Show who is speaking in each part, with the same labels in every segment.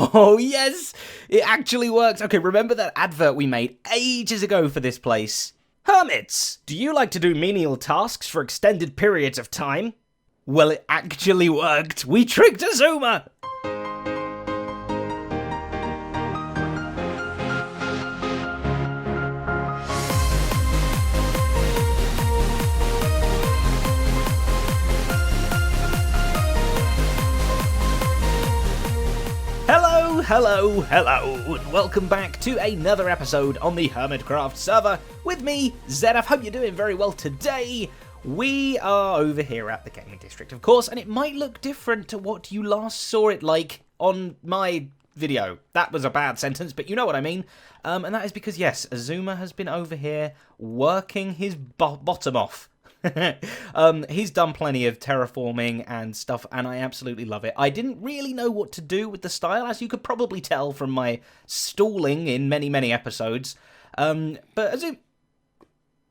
Speaker 1: Oh, yes, it actually works. Okay, remember that advert we made ages ago for this place? Hermits, do you like to do menial tasks for extended periods of time? Well, it actually worked. We tricked Azuma. Hello, and welcome back to another episode on the Hermitcraft server with me, Zedaph. Hope you're doing very well today. We are over here at the gaming district, of course, and it might look different to what you last saw it like on my video. That was a bad sentence, but you know what I mean. And that is because, yes, Azuma has been over here working his bottom off. He's done plenty of terraforming and stuff, and I absolutely love it. I didn't really know what to do with the style, as you could probably tell from my stalling in many episodes. But Azuma...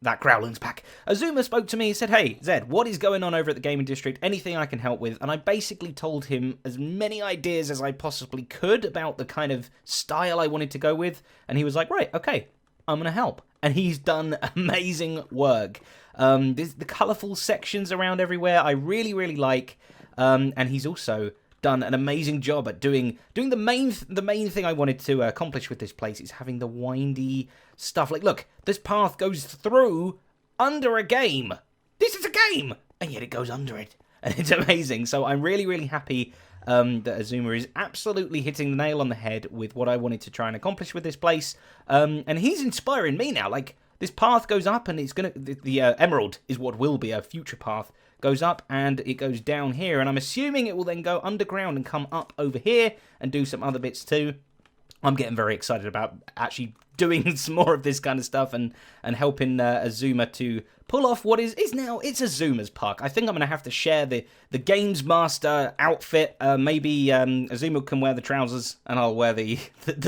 Speaker 1: That growling's back. Azuma spoke to me and said, "Hey, Zed, what is going on over at the gaming district? Anything I can help with?" And I basically told him as many ideas as I possibly could about the kind of style I wanted to go with, and he was like, "Right, okay, I'm going to help." And he's done amazing work. The colourful sections around everywhere I really like, and he's also done an amazing job at doing the main thing I wanted to accomplish with this place is having the windy stuff. Like, look, this path goes through under a game. This is a game, and yet it goes under it, and it's amazing. So I'm really happy that Azuma is absolutely hitting the nail on the head with what I wanted to try and accomplish with this place, and he's inspiring me now. Like, this path goes up, and it's gonna the emerald is what will be a future path. Goes up and it goes down here, and I'm assuming it will then go underground and come up over here and do some other bits too. I'm getting very excited about actually doing some more of this kind of stuff and helping Azuma to pull off what is now, it's Azuma's park. I think I'm going to have to share the Games Master outfit. Maybe Azuma can wear the trousers and I'll wear the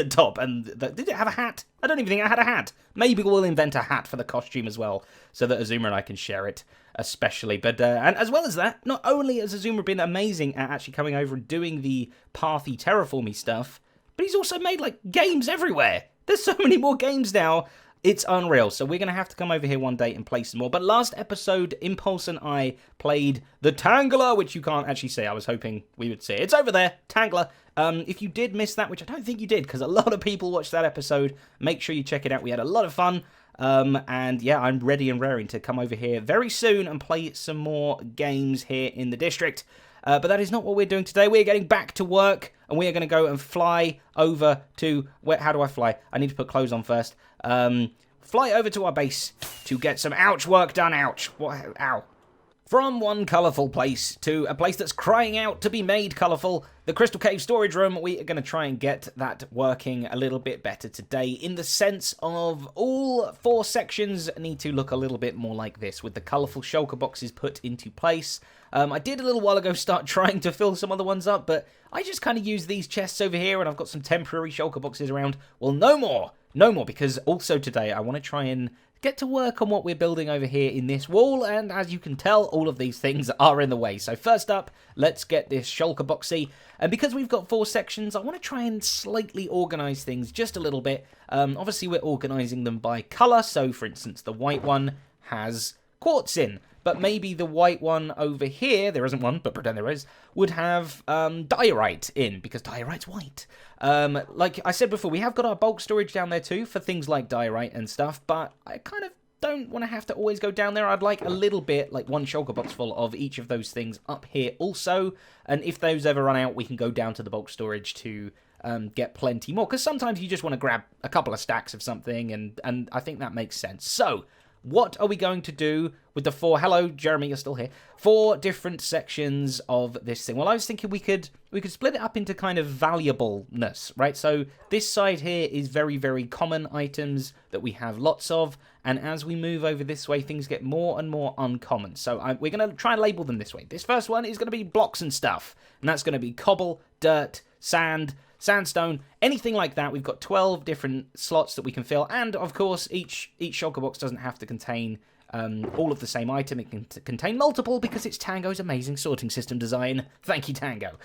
Speaker 1: top. And did it have a hat? I don't even think I had a hat. Maybe we'll invent a hat for the costume as well so that Azuma and I can share it especially. But and as well as that, not only has Azuma been amazing at actually coming over and doing the pathy terraformy stuff, but he's also made, like, games everywhere. There's so many more games now. It's unreal. So we're going to have to come over here one day and play some more. But last episode, Impulse and I played the Tangler, which you can't actually see. I was hoping we would see it. It's over there, Tangler. If you did miss that, which I don't think you did, because a lot of people watched that episode, make sure you check it out. We had a lot of fun. And yeah, I'm ready and raring to come over here very soon and play some more games here in the district. But that is not what we're doing today. We're getting back to work, and we are going to go and fly over to... How do I fly? I need to put clothes on first. Fly over to our base to get some ouch work done. Ouch. What? Ow. From one colourful place to a place that's crying out to be made colourful, the Crystal Cave storage room, we are going to try and get that working a little bit better today, in the sense of all 4 sections need to look a little bit more like this, with the colourful shulker boxes put into place. I did a little while ago start trying to fill some other ones up, but I just kind of use these chests over here, and I've got some temporary shulker boxes around. Well, no more, because also today I want to try and get to work on what we're building over here in this wall, and as you can tell, all of these things are in the way. So first up, let's get this shulker boxy, and because we've got 4 sections, I want to try and slightly organise things just a little bit. Obviously, we're organising them by colour, so for instance, the white one has quartz in, but maybe the white one over here, there isn't one, but pretend there is, would have diorite in, because diorite's white. Like I said before, we have got our bulk storage down there too, for things like diorite and stuff, but I kind of don't want to have to always go down there. I'd like a little bit, like 1 shulker box full of each of those things up here also, and if those ever run out, we can go down to the bulk storage to get plenty more, because sometimes you just want to grab a couple of stacks of something, and I think that makes sense. So, what are we going to do with the 4... Hello, Jeremy, you're still here. 4 different sections of this thing. Well, I was thinking we could split it up into kind of valuableness, right? So this side here is very common items that we have lots of, and as we move over this way, things get more and more uncommon. So we're going to try and label them this way. This first one is going to be blocks and stuff, and that's going to be cobble, dirt, sand, sandstone, anything like that. We've got 12 different slots that we can fill, and of course each shulker box doesn't have to contain all of the same item. It can contain multiple because it's Tango's amazing sorting system design. Thank you, Tango.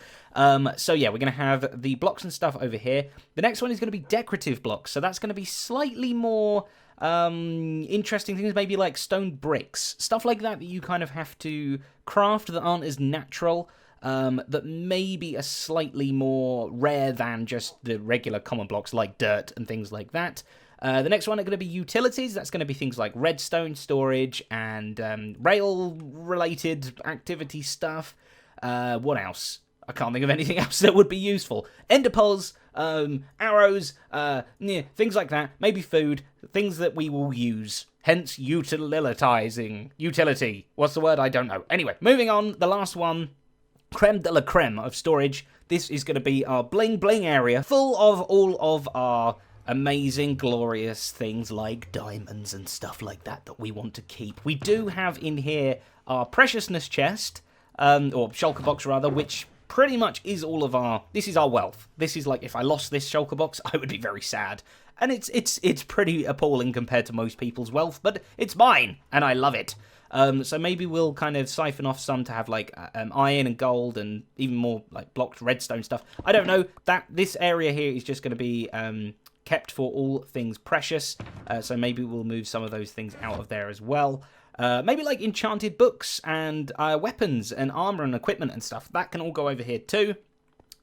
Speaker 1: So yeah, we're going to have the blocks and stuff over here. The next one is going to be decorative blocks. So that's going to be slightly more interesting things, maybe like stone bricks. Stuff like that you kind of have to craft that aren't as natural. That maybe are slightly more rare than just the regular common blocks like dirt and things like that. The next one are going to be utilities. That's going to be things like redstone storage and rail-related activity stuff. What else? I can't think of anything else that would be useful. Ender pearls, arrows, things like that. Maybe food, things that we will use. Hence, utilitizing. Utility. What's the word? I don't know. Anyway, moving on. The last one. Creme de la creme of storage. This is going to be our bling bling area, full of all of our amazing, glorious things like diamonds and stuff like that we want to keep. We do have in here our preciousness chest, or shulker box rather, which pretty much is all of our... This is our wealth. This is like, if I lost this shulker box, I would be very sad. And it's pretty appalling compared to most people's wealth, but it's mine, and I love it. So maybe we'll kind of siphon off some to have like iron and gold and even more like blocked redstone stuff. I don't know. This area here is just going to be kept for all things precious. So maybe we'll move some of those things out of there as well. Maybe like enchanted books and weapons and armor and equipment and stuff. That can all go over here too.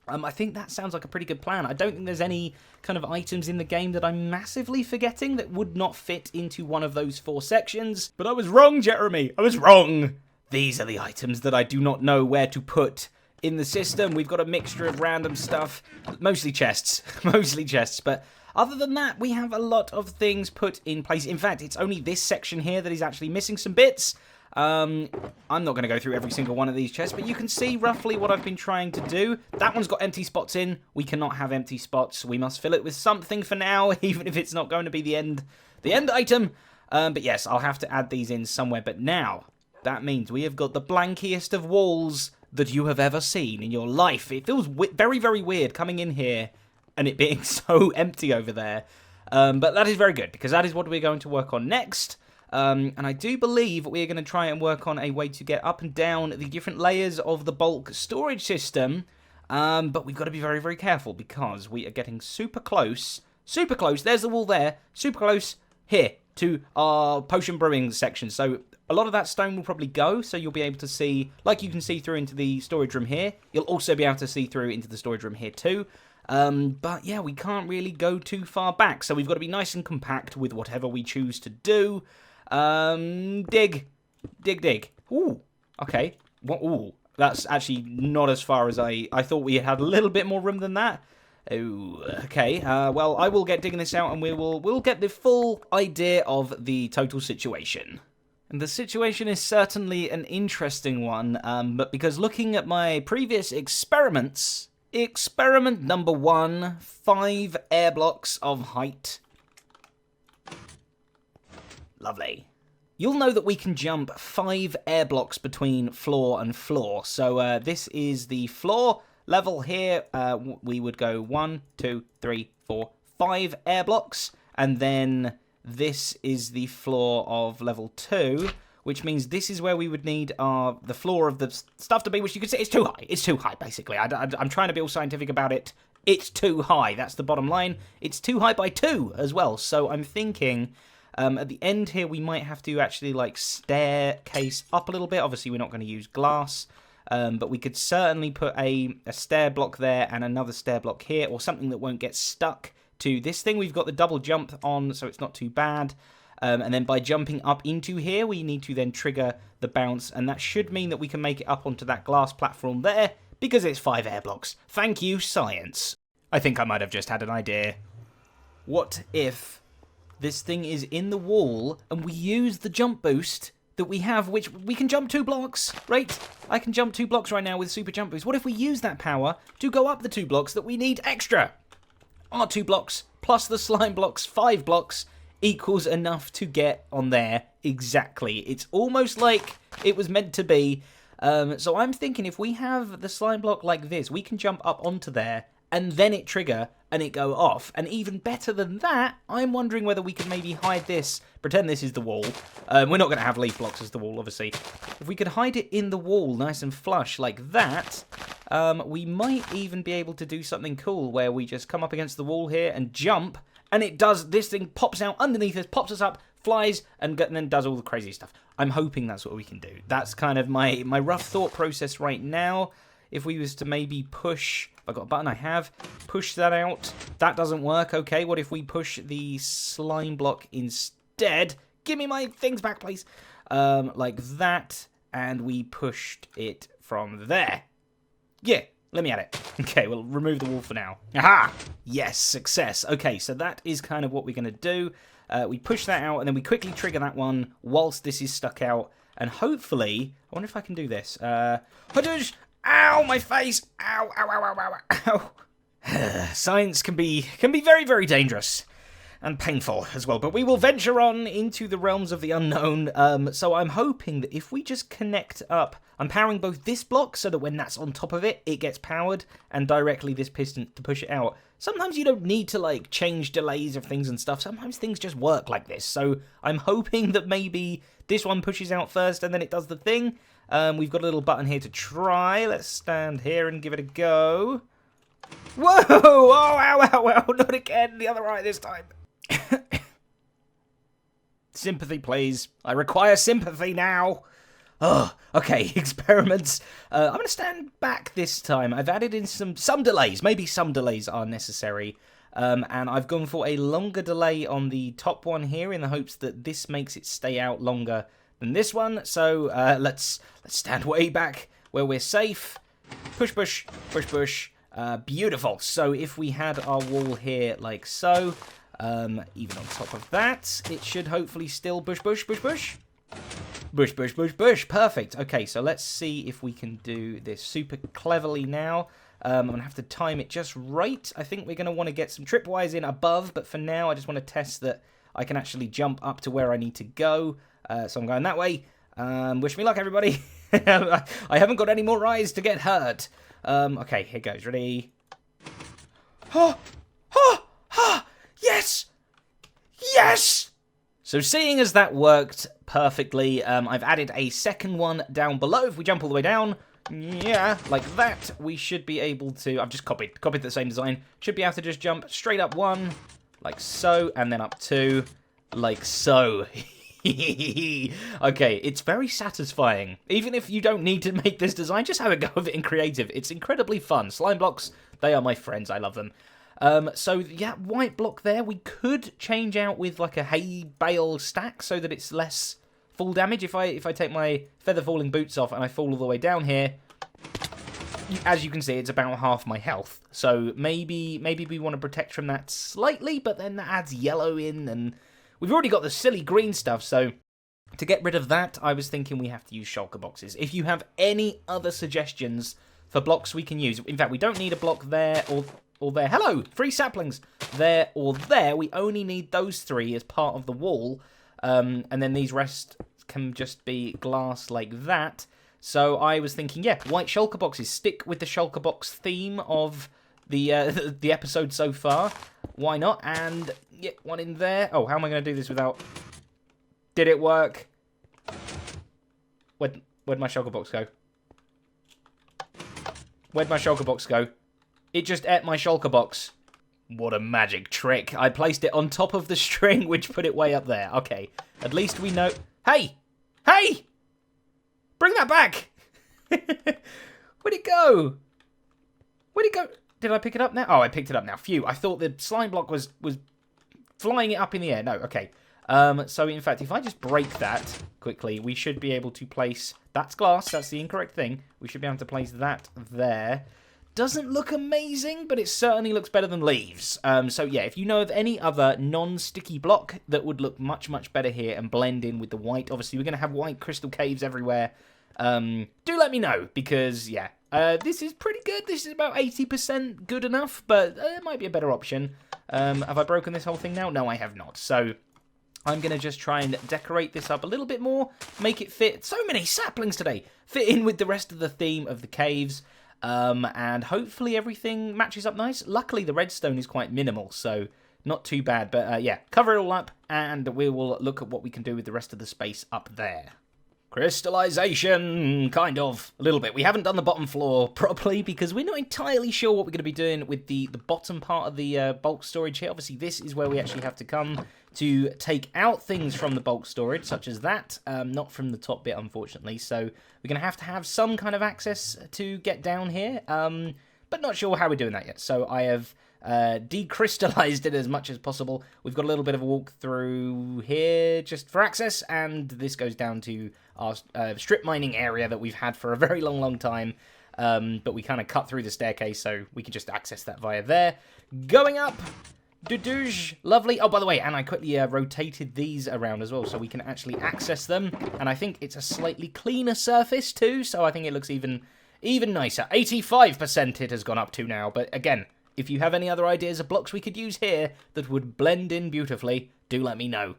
Speaker 1: I think that sounds like a pretty good plan. I don't think there's any kind of items in the game that I'm massively forgetting that would not fit into one of those 4 sections. But I was wrong, Jeremy. I was wrong. These are the items that I do not know where to put in the system. We've got a mixture of random stuff. Mostly chests. Mostly chests. But other than that, we have a lot of things put in place. In fact, it's only this section here that is actually missing some bits. I'm not going to go through every single one of these chests, but you can see roughly what I've been trying to do. That one's got empty spots in. We cannot have empty spots. We must fill it with something for now, even if it's not going to be the end item. But yes, I'll have to add these in somewhere. But now, that means we have got the blankiest of walls that you have ever seen in your life. It feels very, very weird coming in here and it being so empty over there. But that is very good, because that is what we're going to work on next. And I do believe we're going to try and work on a way to get up and down the different layers of the bulk storage system. But we've got to be very, very careful, because we are getting super close. Super close. There's the wall there. Super close here to our potion brewing section. So a lot of that stone will probably go. So you'll be able to see, like you can see through into the storage room here. You'll also be able to see through into the storage room here too. But yeah, we can't really go too far back. So we've got to be nice and compact with whatever we choose to do. Dig. Ooh, okay. Ooh, that's actually not as far as I thought. We had a little bit more room than that. Oh, okay. Well, I will get digging this out, and we'll get the full idea of the total situation. And the situation is certainly an interesting one, but because looking at my previous experiments, experiment number 1, 5 air blocks of height. Lovely. You'll know that we can jump 5 air blocks between floor and floor. So this is the floor level here. We would go 1, 2, 3, 4, 5 air blocks. And then this is the floor of level 2, which means this is where we would need the floor of the stuff to be, which you can see it's too high. It's too high, basically. I'm trying to be all scientific about it. It's too high. That's the bottom line. It's too high by 2 as well. So I'm thinking... at the end here, we might have to actually, like, staircase up a little bit. Obviously, we're not going to use glass. But we could certainly put a stair block there and another stair block here, or something that won't get stuck to this thing. We've got the double jump on, so it's not too bad. And then by jumping up into here, we need to then trigger the bounce. And that should mean that we can make it up onto that glass platform there, because it's 5 air blocks. Thank you, science. I think I might have just had an idea. What if... this thing is in the wall, and we use the jump boost that we have, which we can jump 2 blocks, right? I can jump 2 blocks right now with super jump boost. What if we use that power to go up the 2 blocks that we need extra? Our 2 blocks plus the slime blocks, 5 blocks, equals enough to get on there exactly. It's almost like it was meant to be. So I'm thinking if we have the slime block like this, we can jump up onto there and then it trigger and it go off. And even better than that, I'm wondering whether we could maybe hide this, pretend this is the wall. We're not going to have leaf blocks as the wall, obviously. If we could hide it in the wall nice and flush like that, we might even be able to do something cool where we just come up against the wall here and jump, and it does, this thing pops out underneath us, pops us up, flies, and then does all the crazy stuff. I'm hoping that's what we can do. That's kind of my rough thought process right now. If we was to maybe push, if I got a button, I have, push that out. That doesn't work. Okay, what if we push the slime block instead? Give me my things back, please. Like that, and we pushed it from there. Yeah, let me at it. Okay, we'll remove the wall for now. Aha! Yes, success. Okay, so that is kind of what we're going to do. We push that out, and then we quickly trigger that one whilst this is stuck out. And hopefully, I wonder if I can do this. Ow, my face! Ow, ow, ow, ow, ow, ow. Science can be very, very dangerous. And painful as well. But we will venture on into the realms of the unknown. So I'm hoping that if we just connect up, I'm powering both this block so that when that's on top of it, it gets powered, and directly this piston to push it out. Sometimes you don't need to, like, change delays of things and stuff. Sometimes things just work like this. So I'm hoping that maybe this one pushes out first and then it does the thing. We've got a little button here to try. Let's stand here and give it a go. Whoa! Oh, ow, ow, ow. Not again. The other eye this time. Sympathy, please. I require sympathy now. Oh, okay, experiments. I'm going to stand back this time. I've added in some delays. Maybe some delays are necessary. And I've gone for a longer delay on the top one here in the hopes that this makes it stay out longer than this one. So let's stand way back where we're safe. Push, push, push, push. Beautiful. So if we had our wall here like so, even on top of that, it should hopefully still push, push, push, push. Bush, bush, bush, bush. Perfect. Okay, so let's see if we can do this super cleverly now. I'm going to have to time it just right. I think we're going to want to get some tripwires in above, but for now I just want to test that I can actually jump up to where I need to go. So I'm going that way. Wish me luck, everybody. I haven't got any more eyes to get hurt. Okay, here goes. Ready? Oh! Oh! Oh! Yes! Yes! So seeing as that worked perfectly, I've added a second one down below. If we jump all the way down, yeah, like that, we should be able to... I've just copied the same design. Should be able to just jump straight up one, like so, and then up two, like so. Okay, it's very satisfying. Even if you don't need to make this design, just have a go of it in creative. It's incredibly fun. Slime blocks, they are my friends. I love them. So, yeah, white block there. We could change out with, like, a hay bale stack so that it's less fall damage. If I take my feather falling boots off and I fall all the way down here, as you can see, it's about half my health. So maybe we want to protect from that slightly, but then that adds yellow in, and we've already got the silly green stuff, so to get rid of that, I was thinking we have to use shulker boxes. If you have any other suggestions for blocks we can use, in fact, we don't need a block there or there. Hello, 3 saplings. There or there. We only need those 3 as part of the wall. And then these rest can just be glass like that. So I was thinking, yeah, white shulker boxes. Stick with the shulker box theme of the episode so far. Why not? And yeah, one in there. Oh, how am I going to do this without... Did it work? Where'd my shulker box go? Where'd my shulker box go? It just ate my shulker box. What a magic trick. I placed it on top of the string, which put it way up there. Okay, at least we know... Hey! Hey! Bring that back! Where'd it go? Where'd it go? Did I pick it up now? Oh, I picked it up now. Phew, I thought the slime block was flying it up in the air. No, okay. So, in fact, if I just break that quickly, we should be able to place... That's glass, that's the incorrect thing. We should be able to place that there. Doesn't look amazing, but it certainly looks better than leaves. So yeah, if you know of any other non-sticky block that would look much, much better here and blend in with the white, obviously we're going to have white crystal caves everywhere. Do let me know, because yeah, this is pretty good. This is about 80% good enough, but it might be a better option. Have I broken this whole thing now? No, I have not. So I'm going to just try and decorate this up a little bit more, make it fit. So many saplings today. Fit in with the rest of the theme of the caves. And hopefully everything matches up nice. Luckily, the redstone is quite minimal, so not too bad. But yeah, cover it all up, and we will look at what we can do with the rest of the space up there. Crystallization, kind of, a little bit. We haven't done the bottom floor properly because we're not entirely sure what we're going to be doing with the bottom part of the bulk storage here. Obviously, this is where we actually have to come to take out things from the bulk storage, such as that. Not from the top bit, unfortunately. So we're going to have some kind of access to get down here, but not sure how we're doing that yet. So I have decrystallized it as much as possible. We've got a little bit of a walk through here just for access, and this goes down to our strip mining area that we've had for a very long time, but we kind of cut through the staircase, so we can just access that via there. Going up, lovely. Oh, by the way, and I quickly rotated these around as well, so we can actually access them, and I think it's a slightly cleaner surface too, so I think it looks even nicer. 85% it has gone up to now, but again, if you have any other ideas of blocks we could use here that would blend in beautifully, do let me know.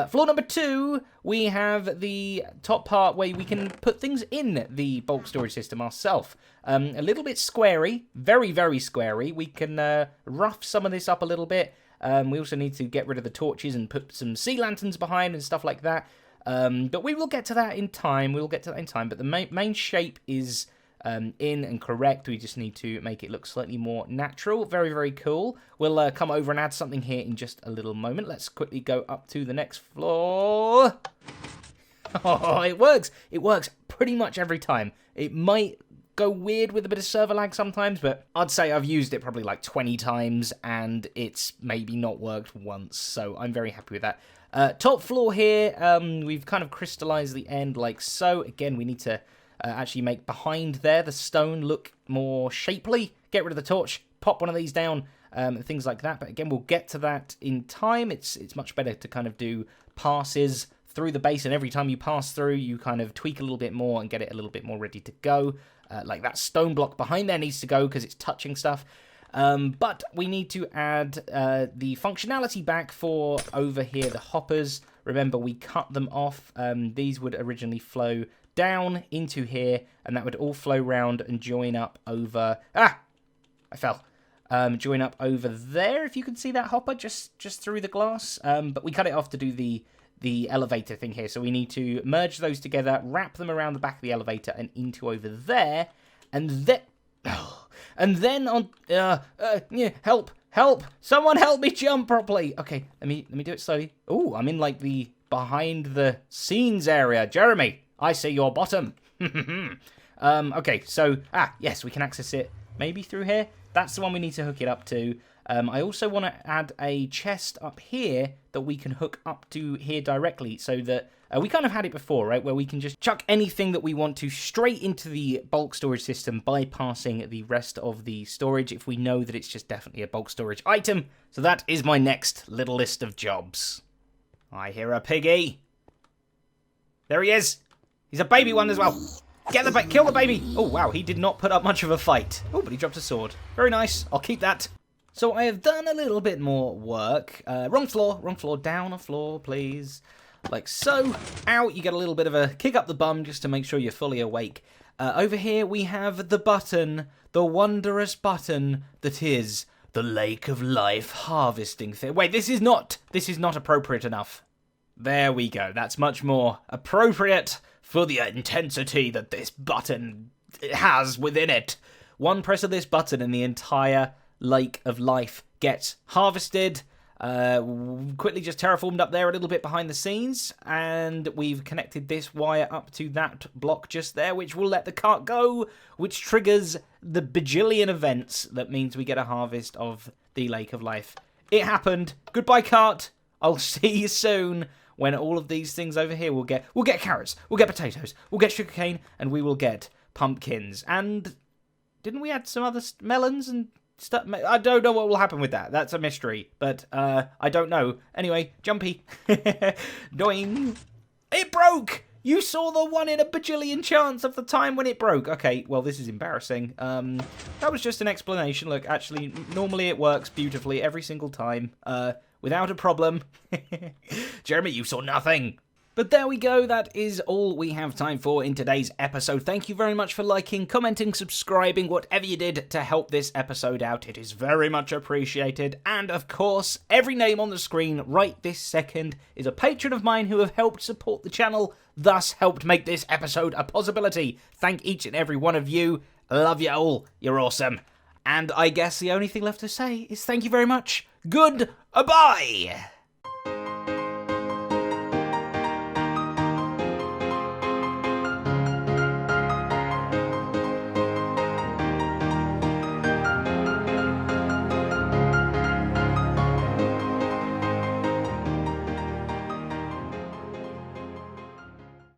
Speaker 1: Floor number 2, we have the top part where we can put things in the bulk storage system ourselves. A little bit squarey, very, very squarey. We can rough some of this up a little bit. We also need to get rid of the torches and put some sea lanterns behind and stuff like that. But we will get to that in time. But the main shape is in and correct. We just need to make it look slightly more natural. Very, very cool. We'll come over and add something here in just a little moment. Let's quickly go up to the next floor. Oh, it works. It works pretty much every time. It might go weird with a bit of server lag sometimes, but I'd say I've used it probably like 20 times and it's maybe not worked once, so I'm very happy with that. Top floor here, we've kind of crystallized the end like so. Again, we need to actually make behind there the stone look more shapely. Get rid of the torch, pop one of these down, things like that. But again, we'll get to that in time. It's much better to kind of do passes through the base, and every time you pass through, you kind of tweak a little bit more and get it a little bit more ready to go. Like that stone block behind there needs to go because it's touching stuff. But we need to add the functionality back for over here, the hoppers. Remember, we cut them off. These would originally flow down into here, and that would all flow round and join up over... Ah! I fell. Join up over there, if you can see that hopper, just through the glass. But we cut it off to do the elevator thing here, so we need to merge those together, wrap them around the back of the elevator and into over there, and then... And then on... yeah, help! Someone help me jump properly! Okay, let me do it slowly. Ooh, I'm in, like, the behind the scenes area. Jeremy, I see your bottom. Okay, so... Ah, yes, we can access it maybe through here. That's the one we need to hook it up to. I also want to add a chest up here that we can hook up to here directly, so that... we kind of had it before, right, where we can just chuck anything that we want to straight into the bulk storage system, bypassing the rest of the storage if we know that it's just definitely a bulk storage item. So that is my next little list of jobs. I hear a piggy. There he is. He's a baby one as well. Get the kill the baby. Oh, wow, he did not put up much of a fight. Oh, but he dropped a sword. Very nice. I'll keep that. So I have done a little bit more work. Wrong floor, down a floor, please. Like so. Ow, you get a little bit of a kick up the bum just to make sure you're fully awake. Over here we have the button, the wondrous button that is the Lake of Life harvesting thing. Wait, this is not appropriate enough. There we go. That's much more appropriate for the intensity that this button has within it. One press of this button and the entire Lake of Life gets harvested. Quickly just terraformed up there a little bit behind the scenes, and we've connected this wire up to that block just there, which will let the cart go, which triggers the bajillion events that means we get a harvest of the Lake of Life. It happened. Goodbye, cart. I'll see you soon when all of these things over here we'll get carrots, we'll get potatoes, we'll get sugarcane, and we will get pumpkins. And didn't we add some other melons and stuff? I don't know what will happen with that. That's a mystery, but I don't know. Anyway, jumpy. Doing. It broke! You saw the 1 in a bajillion chance of the time when it broke. Okay, well, this is embarrassing. That was just an explanation. Look, actually, normally it works beautifully every single time, without a problem. Jeremy, you saw nothing. But there we go, that is all we have time for in today's episode. Thank you very much for liking, commenting, subscribing, whatever you did to help this episode out. It is very much appreciated. And of course, every name on the screen right this second is a patron of mine who have helped support the channel, thus helped make this episode a possibility. Thank each and every one of you. I love you all. You're awesome. And I guess the only thing left to say is thank you very much. Goodbye!